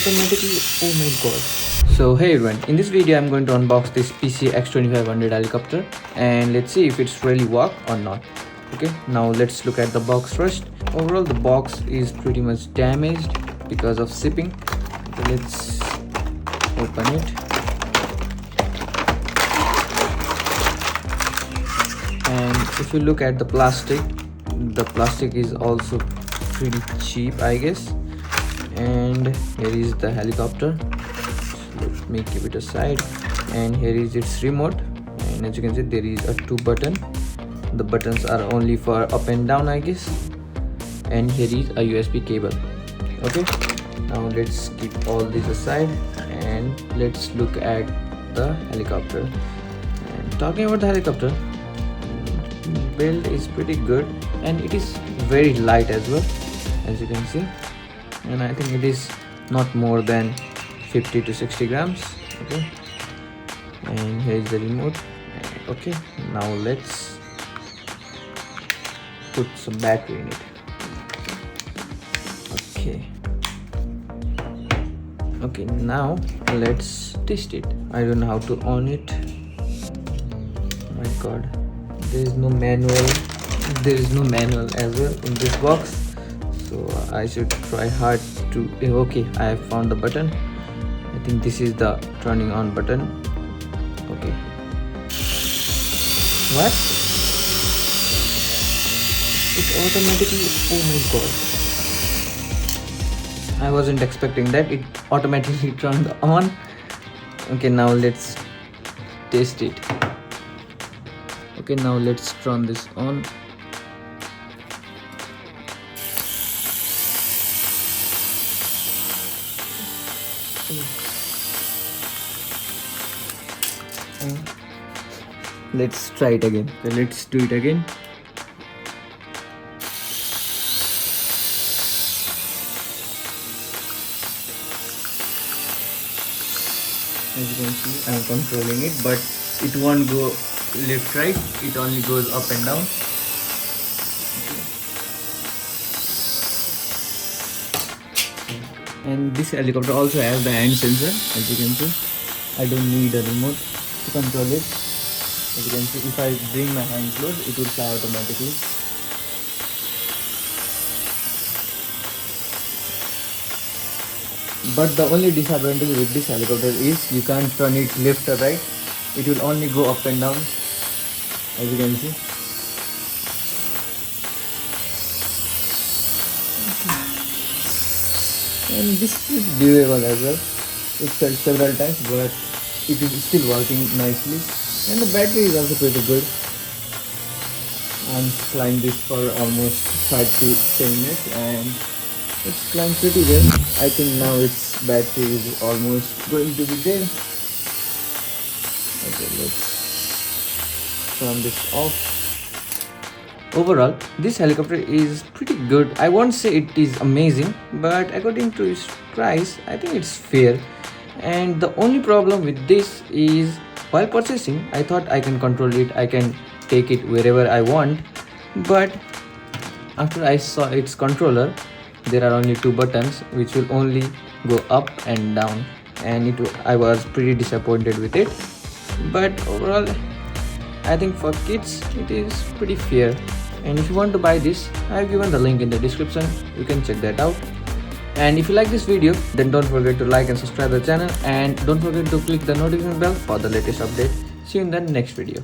automatically. Oh my god. So hey everyone, in this video I'm going to unbox this PC X2500 helicopter and let's see if it's really work or not. Okay, now let's look at the box first. Overall the box is pretty much damaged because of shipping. Okay, let's open it. And if you look at the plastic is also pretty cheap, I guess. And here is the helicopter. So let me keep it aside. And here is its remote, and as you can see there is a 2 button. The buttons are only for up and down, I guess. And here is a USB cable. Okay, now let's keep all this aside and let's look at the helicopter. And talking about the helicopter, build is pretty good and it is very light as well, as you can see. And I think it is not more than 50 to 60 grams. Okay, and here is the remote. Okay, now let's put some battery in it. Okay, now let's test it. I don't know how to on it. Oh my god, there is no manual as well in this box, so I should try hard to. Okay, I have found the button. I think this is the turning on button. Okay, what? It automatically. Oh my god, I wasn't expecting that. It automatically turned on. Okay, now let's test it. Okay, now let's turn this on. Let's try it again. So let's do it again. As you can see, I'm controlling it, but it won't go left right, it only goes up and down. And this helicopter also has the hand sensor, as you can see. I don't need a remote to control it. As you can see, if I bring my hand close, it will fly automatically. But the only disadvantage with this helicopter is you can't turn it left or right. It will only go up and down, as you can see. And this is durable as well. It fell several times, but it is still working nicely. And the battery is also pretty good. I'm flying this for almost 5 to 10 minutes and it's flying pretty well. I think now its battery is almost going to be dead. Okay, let's turn this off. Overall, this helicopter is pretty good. I won't say it is amazing, but according to its price, I think it's fair. And the only problem with this is while purchasing, I thought I can control it, I can take it wherever I want. But after I saw its controller, there are only 2 buttons which will only go up and down, and I was pretty disappointed with it. But overall, I think for kids it is pretty fair. And if you want to buy this, I have given the link in the description, you can check that out. And if you like this video, then don't forget to like and subscribe the channel, and don't forget to click the notification bell for the latest update. See you in the next video.